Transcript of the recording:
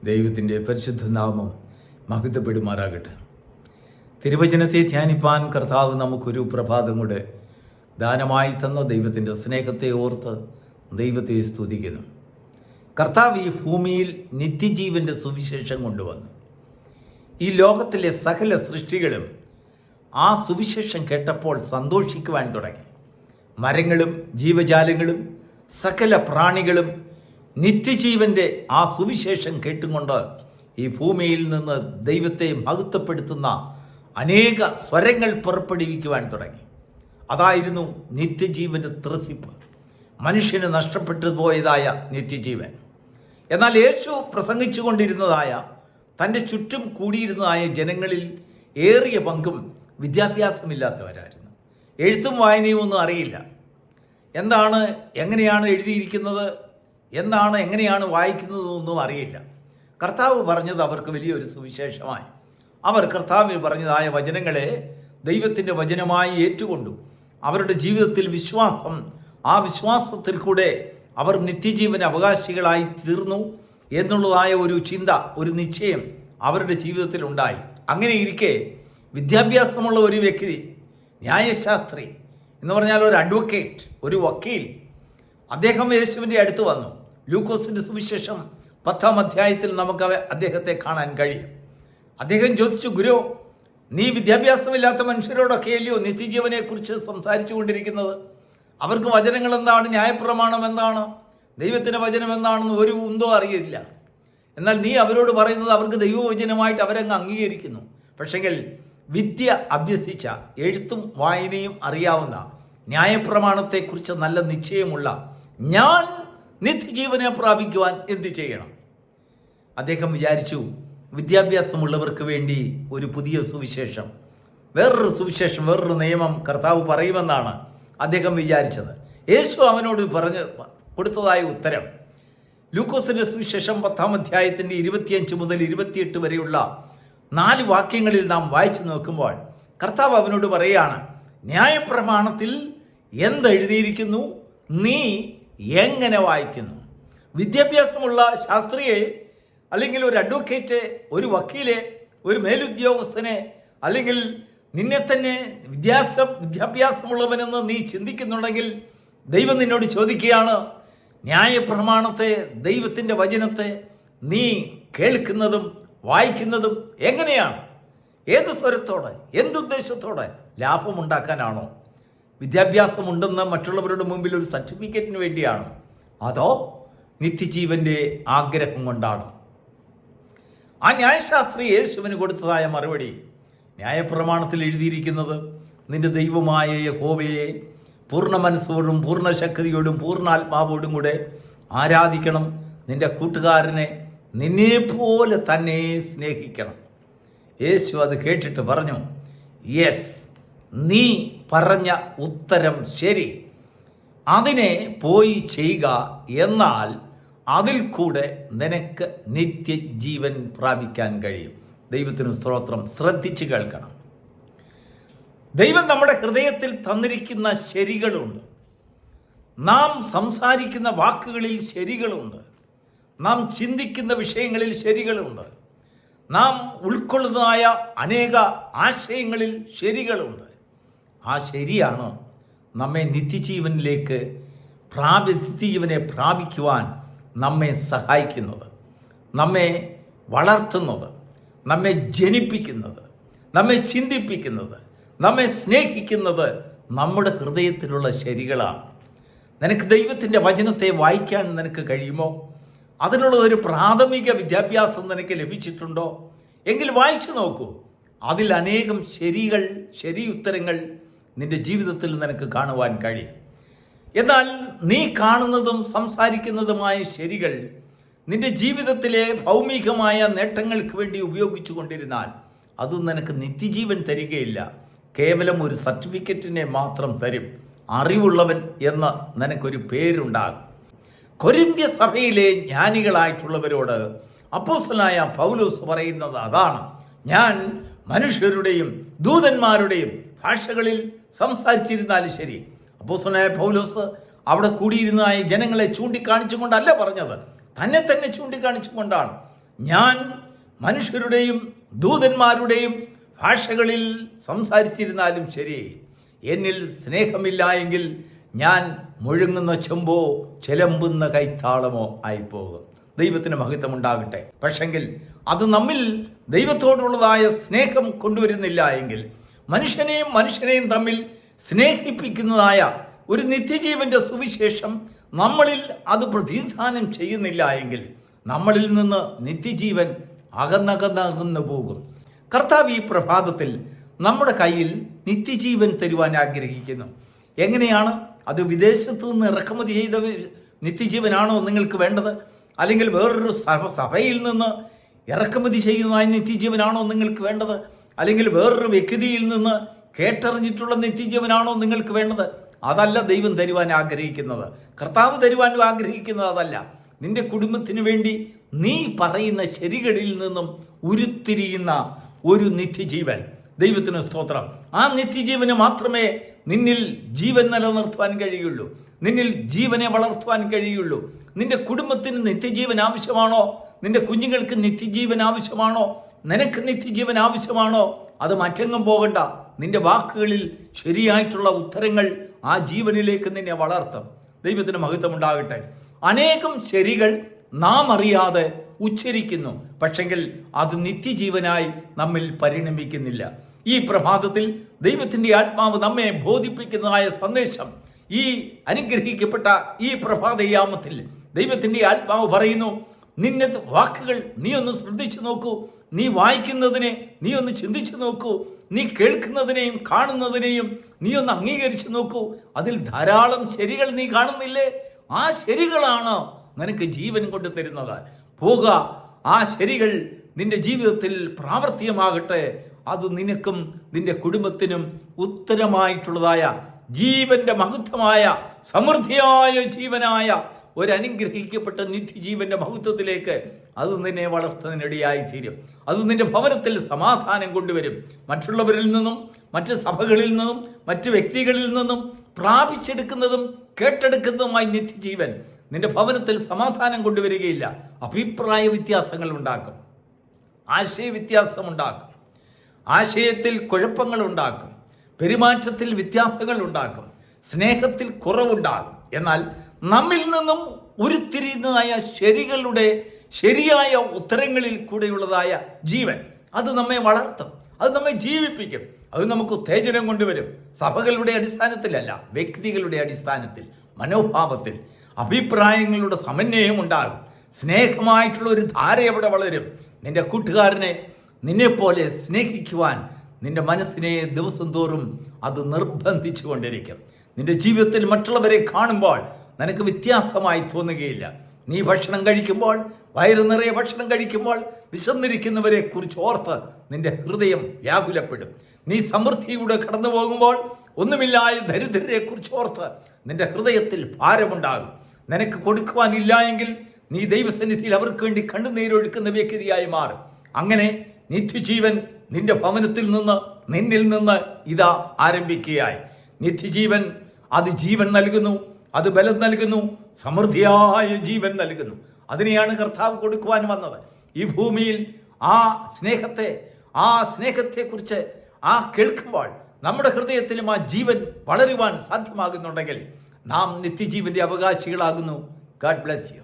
ദൈവത്തിൻ്റെ പരിശുദ്ധ നാമം മഹത്വപ്പെടുമാറാകട്ടെ. തിരുവചനത്തെ ധ്യാനിപ്പാൻ കർത്താവ് നമുക്കൊരു പ്രഭാതം കൂടെ ദാനമായി തന്ന ദൈവത്തിൻ്റെ സ്നേഹത്തെ ഓർത്ത് ദൈവത്തെ സ്തുതിക്കുന്നു. കർത്താവ് ഈ ഭൂമിയിൽ നിത്യജീവൻ്റെ സുവിശേഷം കൊണ്ടുവന്നു. ഈ ലോകത്തിലെ സകല സൃഷ്ടികളും ആ സുവിശേഷം കേട്ടപ്പോൾ സന്തോഷിക്കുവാൻ തുടങ്ങി. മരങ്ങളും ജീവജാലങ്ങളും സകല പ്രാണികളും നിത്യജീവൻ്റെ ആ സുവിശേഷം കേട്ടുകൊണ്ട് ഈ ഭൂമിയിൽ നിന്ന് ദൈവത്തെ മഹത്വപ്പെടുത്തുന്ന അനേക സ്വരങ്ങൾ പുറപ്പെടുവിക്കുവാൻ തുടങ്ങി. അതായിരുന്നു നിത്യജീവൻ്റെ ത്രസിപ്പ്, മനുഷ്യന് നഷ്ടപ്പെട്ടു പോയതായ നിത്യജീവൻ. എന്നാൽ യേശു പ്രസംഗിച്ചു കൊണ്ടിരുന്നതായ തൻ്റെ ചുറ്റും കൂടിയിരുന്നതായ ജനങ്ങളിൽ ഏറിയ പങ്കും വിദ്യാഭ്യാസമില്ലാത്തവരായിരുന്നു. എഴുത്തും വായനയും ഒന്നും അറിയില്ല. എങ്ങനെയാണ് എഴുതിയിരിക്കുന്നത്, എങ്ങനെയാണ് വായിക്കുന്നതൊന്നും അറിയില്ല. കർത്താവ് പറഞ്ഞത് അവർക്ക് വലിയൊരു സുവിശേഷമായി. അവർ കർത്താവിന് പറഞ്ഞതായ വചനങ്ങളെ ദൈവത്തിൻ്റെ വചനമായി ഏറ്റുകൊണ്ടു. അവരുടെ ജീവിതത്തിൽ ആ വിശ്വാസത്തിൽ കൂടെ അവർ നിത്യജീവൻ അവകാശികളായി തീർന്നു എന്നുള്ളതായ ഒരു ചിന്ത, ഒരു നിശ്ചയം അവരുടെ ജീവിതത്തിൽ ഉണ്ടായി. അങ്ങനെ ഇരിക്കെ വിദ്യാഭ്യാസമുള്ള ഒരു വ്യക്തി, ന്യായശാസ്ത്രി എന്ന് പറഞ്ഞാൽ ഒരു അഡ്വക്കേറ്റ്, ഒരു വക്കീൽ, അദ്ദേഹം യേശുവിൻ്റെ അടുത്ത് വന്നു. ലൂക്കോസിൻ്റെ സുവിശേഷം 10-ാം അധ്യായത്തിൽ നമുക്ക് അദ്ദേഹത്തെ കാണാൻ കഴിയും. അദ്ദേഹം ചോദിച്ചു, ഗുരു, നീ വിദ്യാഭ്യാസമില്ലാത്ത മനുഷ്യരോടൊക്കെ അല്ലയോ നിത്യജീവനെക്കുറിച്ച് സംസാരിച്ചു കൊണ്ടിരിക്കുന്നത്? അവർക്ക് വചനങ്ങൾ എന്താണ്, ന്യായപ്രമാണം എന്താണ്, ദൈവത്തിൻ്റെ വചനം എന്താണെന്ന് ഒരു ഉന്തോ അറിയില്ല. എന്നാൽ നീ അവരോട് പറയുന്നത് അവർക്ക് ദൈവവചനമായിട്ട് അവരങ്ങ് അംഗീകരിക്കുന്നു. പക്ഷെങ്കിൽ വിദ്യ അഭ്യസിച്ച, എഴുത്തും വായനയും അറിയാവുന്ന, ന്യായപ്രമാണത്തെക്കുറിച്ച് നല്ല നിശ്ചയമുള്ള ഞാൻ നിത്യജീവനെ പ്രാപിക്കുവാൻ എന്ത് ചെയ്യണം? അദ്ദേഹം വിചാരിച്ചു, വിദ്യാഭ്യാസമുള്ളവർക്ക് വേണ്ടി ഒരു പുതിയ സുവിശേഷം, വേറൊരു നിയമം കർത്താവ് പറയുമെന്നാണ് അദ്ദേഹം വിചാരിച്ചത്. യേശു അവനോട് കൊടുത്തതായ ഉത്തരം ലൂക്കോസിൻ്റെ സുവിശേഷം 10-ാം അധ്യായത്തിൻ്റെ 25 മുതൽ 28 വരെയുള്ള 4 വാക്യങ്ങളിൽ നാം വായിച്ചു നോക്കുമ്പോൾ കർത്താവ് അവനോട് പറയുകയാണ്, ന്യായപ്രമാണത്തിൽ എന്തെഴുതിയിരിക്കുന്നു, നീ എങ്ങനെ വായിക്കുന്നു? വിദ്യാഭ്യാസമുള്ള ശാസ്ത്രിയെ, അല്ലെങ്കിൽ ഒരു അഡ്വക്കേറ്റ്, ഒരു വക്കീലെ, ഒരു മേലുദ്യോഗസ്ഥനെ, അല്ലെങ്കിൽ നിന്നെ തന്നെ വിദ്യാഭ്യാസമുള്ളവനെന്ന് നീ ചിന്തിക്കുന്നുണ്ടെങ്കിൽ ദൈവം നിന്നോട് ചോദിക്കുകയാണ്, ന്യായപ്രമാണത്തെ, ദൈവത്തിൻ്റെ വചനത്തെ നീ കേൾക്കുന്നതും വായിക്കുന്നതും എങ്ങനെയാണ്? ഏത് സ്വരത്തോടെ, എന്തുദ്ദേശത്തോടെ? ലാഭമുണ്ടാക്കാനാണോ? വിദ്യാഭ്യാസമുണ്ടെന്ന് മറ്റുള്ളവരുടെ മുമ്പിൽ ഒരു സർട്ടിഫിക്കറ്റിന് വേണ്ടിയാണോ? അതോ നിത്യജീവൻ്റെ ആഗ്രഹം കൊണ്ടാണോ? ആ ന്യായശാസ്ത്രി യേശുവിന് കൊടുത്തതായ മറുപടി, ന്യായപ്രമാണത്തിൽ എഴുതിയിരിക്കുന്നത് നിന്റെ ദൈവമായ യഹോവയെ പൂർണ്ണ മനസ്സോടും പൂർണ്ണ ശക്തിയോടും പൂർണ്ണാത്മാവോടും കൂടെ ആരാധിക്കണം, നിന്റെ കൂട്ടുകാരനെ നിന്നെപ്പോലെ തന്നെ സ്നേഹിക്കണം. യേശു അത് കേട്ടിട്ട് പറഞ്ഞു, യെസ്, നീ പറഞ്ഞ ഉത്തരം ശരി, അതിനെ പോയി ചെയ്യുക, എന്നാൽ അതിൽ കൂടെ നിനക്ക് നിത്യജീവൻ പ്രാപിക്കാൻ കഴിയും. ദൈവത്തിന് സ്തോത്രം. ശ്രദ്ധിച്ച് കേൾക്കണം. ദൈവം നമ്മുടെ ഹൃദയത്തിൽ തന്നിരിക്കുന്ന ശരികളുണ്ട്. നാം സംസാരിക്കുന്ന വാക്കുകളിൽ ശരികളുണ്ട്. നാം ചിന്തിക്കുന്ന വിഷയങ്ങളിൽ ശരികളുണ്ട്. നാം ഉൾക്കൊള്ളുന്നതായ അനേക ആശയങ്ങളിൽ ശരികളുണ്ട്. ആ ശരിയാണ് നമ്മെ നിത്യജീവനെ പ്രാപിക്കുവാൻ നമ്മെ സഹായിക്കുന്നത്, നമ്മെ വളർത്തുന്നത്, നമ്മെ ജനിപ്പിക്കുന്നത്, നമ്മെ ചിന്തിപ്പിക്കുന്നത്, നമ്മെ സ്നേഹിക്കുന്നത് നമ്മുടെ ഹൃദയത്തിലുള്ള ശരികളാണ്. നിനക്ക് ദൈവത്തിൻ്റെ വചനത്തെ വായിക്കാൻ നിനക്ക് കഴിയുമോ? അതിനുള്ള ഒരു പ്രാഥമിക വിദ്യാഭ്യാസം നിനക്ക് ലഭിച്ചിട്ടുണ്ടോ? എങ്കിൽ വായിച്ചു നോക്കൂ. അതിൽ അനേകം ശരിയുത്തരങ്ങൾ നിന്റെ ജീവിതത്തിൽ നിനക്ക് കാണുവാൻ കഴിയും. എന്നാൽ നീ കാണുന്നതും സംസാരിക്കുന്നതുമായ ശരികൾ നിന്റെ ജീവിതത്തിലെ ഭൗമികമായ നേട്ടങ്ങൾക്ക് വേണ്ടി ഉപയോഗിച്ചു കൊണ്ടിരുന്നാൽ അത് നിനക്ക് നിത്യജീവൻ തരികയില്ല. കേവലം ഒരു സർട്ടിഫിക്കറ്റിനെ മാത്രം തരും. അറിവുള്ളവൻ എന്ന് നിനക്കൊരു പേരുണ്ടാകും. കൊരിന്ത്യ സഭയിലെ ജ്ഞാനികളായിട്ടുള്ളവരോട് അപ്പോസ്തലനായ പൗലോസ് പറയുന്നത് അതാണ്. ഞാൻ മനുഷ്യരുടെയും ദൂതന്മാരുടെയും ഭാഷകളിൽ സംസാരിച്ചിരുന്നാലും ശരി. അപ്പോസ്തലനായ പൗലോസ് അവിടെ കൂടിയിരുന്ന ജനങ്ങളെ ചൂണ്ടിക്കാണിച്ചുകൊണ്ടല്ല പറഞ്ഞത്, തന്നെ ചൂണ്ടിക്കാണിച്ചുകൊണ്ടാണ്. ഞാൻ മനുഷ്യരുടെയും ദൂതന്മാരുടെയും ഭാഷകളിൽ സംസാരിച്ചിരുന്നാലും ശരി, എന്നിൽ സ്നേഹമില്ല എങ്കിൽ ഞാൻ മുഴങ്ങുന്ന ചെമ്പോ ചിലമ്പുന്ന കൈത്താളമോ ആയിപ്പോകും. ദൈവത്തിന് മഹത്വം ഉണ്ടാകട്ടെ. പക്ഷെങ്കിൽ അത് നമ്മിൽ ദൈവത്തോടുള്ളതായ സ്നേഹം കൊണ്ടുവരുന്നില്ല എങ്കിൽ, മനുഷ്യനെയും തമ്മിൽ സ്നേഹിപ്പിക്കുന്നതായ ഒരു നിത്യജീവന്റെ സുവിശേഷം നമ്മളിൽ അത് പ്രതിനിധാനം ചെയ്യുന്നില്ല എങ്കിൽ, നമ്മളിൽ നിന്ന് നിത്യജീവൻ അകന്നകന്നകന്നു പോകും. കർത്താവ് ഈ പ്രഭാതത്തിൽ നമ്മുടെ കയ്യിൽ നിത്യജീവൻ തരുവാൻ ആഗ്രഹിക്കുന്നു. എങ്ങനെയാണ് അത്? വിദേശത്ത് നിന്ന് ഇറക്കുമതി ചെയ്ത നിത്യജീവനാണോ നിങ്ങൾക്ക് വേണ്ടത്? അല്ലെങ്കിൽ വേറൊരു സഭയിൽ നിന്ന് ഇറക്കുമതി ചെയ്യുന്നതായ നിത്യജീവനാണോ നിങ്ങൾക്ക് വേണ്ടത്? അല്ലെങ്കിൽ വേറൊരു വ്യക്തിയിൽ നിന്ന് കേട്ടറിഞ്ഞിട്ടുള്ള നിത്യജീവനാണോ നിങ്ങൾക്ക് വേണ്ടത്? അതല്ല ദൈവം തരുവാൻ ആഗ്രഹിക്കുന്നത്. കർത്താവ് തരുവാൻ ആഗ്രഹിക്കുന്നത് അതല്ല. നിന്റെ കുടുംബത്തിന് വേണ്ടി നീ പറയുന്ന ശരികളിൽ നിന്നും ഉരുത്തിരിയുന്ന ഒരു നിത്യജീവൻ. ദൈവത്തിന് സ്തോത്രം. ആ നിത്യജീവന് മാത്രമേ നിന്നിൽ ജീവൻ നിലനിർത്തുവാൻ കഴിയുള്ളൂ, നിന്നിൽ ജീവനെ വളർത്തുവാൻ കഴിയുള്ളൂ. നിന്റെ കുടുംബത്തിന് നിത്യജീവൻ ആവശ്യമാണോ? നിന്റെ കുഞ്ഞുങ്ങൾക്ക് നിത്യജീവൻ ആവശ്യമാണോ? നിനക്ക് നിത്യജീവൻ ആവശ്യമാണോ? അത് മറ്റെങ്ങും പോകണ്ട. നിന്റെ വാക്കുകളിൽ ശരിയായിട്ടുള്ള ഉത്തരങ്ങൾ ആ ജീവനിലേക്ക് നിന്നെ വളർത്തും. ദൈവത്തിന് മഹത്വം ഉണ്ടാകട്ടെ. അനേകം ശരികൾ നാം അറിയാതെ ഉച്ചരിക്കുന്നു, പക്ഷെങ്കിൽ അത് നിത്യജീവനായി നമ്മിൽ പരിണമിക്കുന്നില്ല. ഈ പ്രഭാതത്തിൽ ദൈവത്തിൻ്റെ ആത്മാവ് നമ്മെ ബോധിപ്പിക്കുന്നതായ സന്ദേശം, ഈ അനുഗ്രഹിക്കപ്പെട്ട ഈ പ്രഭാതയാമത്തിൽ ദൈവത്തിൻ്റെ ആത്മാവ് പറയുന്നു, നിന്റെ വാക്കുകൾ നീ ഒന്ന് ശ്രദ്ധിച്ചു നോക്കൂ, നീ വായിക്കുന്നതിനെ നീ ഒന്ന് ചിന്തിച്ചു നോക്കൂ, നീ കേൾക്കുന്നതിനെയും കാണുന്നതിനെയും നീ ഒന്ന് അംഗീകരിച്ചു നോക്കൂ. അതിൽ ധാരാളം ശരികൾ നീ കാണുന്നില്ലേ? ആ ശരികളാണ് നിനക്ക് ജീവൻ കൊണ്ട് തരുന്നത്. പോക, ആ ശരികൾ നിന്റെ ജീവിതത്തിൽ പ്രാവർത്തികമാകട്ടെ. അത് നിനക്കും നിന്റെ കുടുംബത്തിനും ഉത്തരമായിട്ടുള്ളതായ ജീവന്റെ മഹത്വമായ സമൃദ്ധിയായ ജീവനായ ഒരു അനുഗ്രഹിക്കപ്പെട്ട നിത്യജീവന്റെ മഹത്വത്തിലേക്ക് അത് നിന്നെ വളർത്തുന്നതിനിടയായി തീരും. അത് നിന്റെ ഭവനത്തിൽ സമാധാനം കൊണ്ടുവരും. മറ്റുള്ളവരിൽ നിന്നും, മറ്റ് സഭകളിൽ നിന്നും, മറ്റ് വ്യക്തികളിൽ നിന്നും പ്രാപിച്ചെടുക്കുന്നതും കേട്ടെടുക്കുന്നതുമായി നിത്യജീവൻ നിന്റെ ഭവനത്തിൽ സമാധാനം കൊണ്ടുവരികയില്ല. അഭിപ്രായ വ്യത്യാസങ്ങൾ ഉണ്ടാക്കും, ആശയവ്യത്യാസം ഉണ്ടാക്കും, ആശയത്തിൽ കുഴപ്പങ്ങൾ ഉണ്ടാക്കും, പെരുമാറ്റത്തിൽ വ്യത്യാസങ്ങൾ ഉണ്ടാക്കും, സ്നേഹത്തിൽ കുറവുണ്ടാകും. എന്നാൽ നമ്മിൽ നിന്നും ഉരുത്തിരിയുന്നതായ ശരികളുടെ ശരിയായ ഉത്തരങ്ങളിൽ കൂടെയുള്ളതായ ജീവൻ അത് നമ്മെ വളർത്തും, അത് നമ്മെ ജീവിപ്പിക്കും, അത് നമുക്ക് ഉത്തേജനം കൊണ്ടുവരും. സഭകളുടെ അടിസ്ഥാനത്തിലല്ല, വ്യക്തികളുടെ അടിസ്ഥാനത്തിൽ, മനോഭാവത്തിൽ, അഭിപ്രായങ്ങളുടെ സമന്വയം ഉണ്ടാകും. സ്നേഹമായിട്ടുള്ള ഒരു ധാര അവിടെ വളരും. നിന്റെ കൂട്ടുകാരനെ നിന്നെപ്പോലെ സ്നേഹിക്കുവാൻ നിന്റെ മനസ്സിനെ ദിവസം തോറും അത് നിർബന്ധിച്ചു കൊണ്ടിരിക്കും. നിന്റെ ജീവിതത്തിൽ മറ്റുള്ളവരെ കാണുമ്പോൾ നിനക്ക് വ്യത്യാസമായി തോന്നുകയില്ല. നീ ഭക്ഷണം കഴിക്കുമ്പോൾ, വയറു നിറയെ ഭക്ഷണം കഴിക്കുമ്പോൾ വിശന്നിരിക്കുന്നവരെ കുറിച്ച് ഓർത്ത് നിന്റെ ഹൃദയം വ്യാകുലപ്പെടും. നീ സമൃദ്ധിയിലൂടെ കടന്നു പോകുമ്പോൾ ഒന്നുമില്ലായ ദരിദ്രരെ കുറിച്ച് ഓർത്ത് നിന്റെ ഹൃദയത്തിൽ ഭാരമുണ്ടാകും. നിനക്ക് കൊടുക്കുവാനില്ല എങ്കിൽ നീ ദൈവസന്നിധിയിൽ അവർക്ക് വേണ്ടി കണ്ണുനീരൊഴുക്കുന്ന വ്യക്തിയായി മാറും. അങ്ങനെ നിത്യജീവൻ നിന്റെ ഭവനത്തിൽ നിന്ന്, നിന്നിൽ നിന്ന് ഇതാ ആരംഭിക്കുകയായി. നിത്യജീവൻ അത് ജീവൻ നൽകുന്നു, അത് ബലം നൽകുന്നു, സമൃദ്ധിയായ ജീവൻ നൽകുന്നു. അതിനെയാണ് കർത്താവ് കൊടുക്കുവാൻ വന്നത്. ഈ ഭൂമിയിൽ ആ സ്നേഹത്തെക്കുറിച്ച് കേൾക്കുമ്പോൾ നമ്മുടെ ഹൃദയത്തിലും ആ ജീവൻ വളരുവാൻ സാധ്യമാകുന്നുണ്ടെങ്കിൽ നാം നിത്യജീവന്റെ അവകാശികളാകുന്നു. God bless you.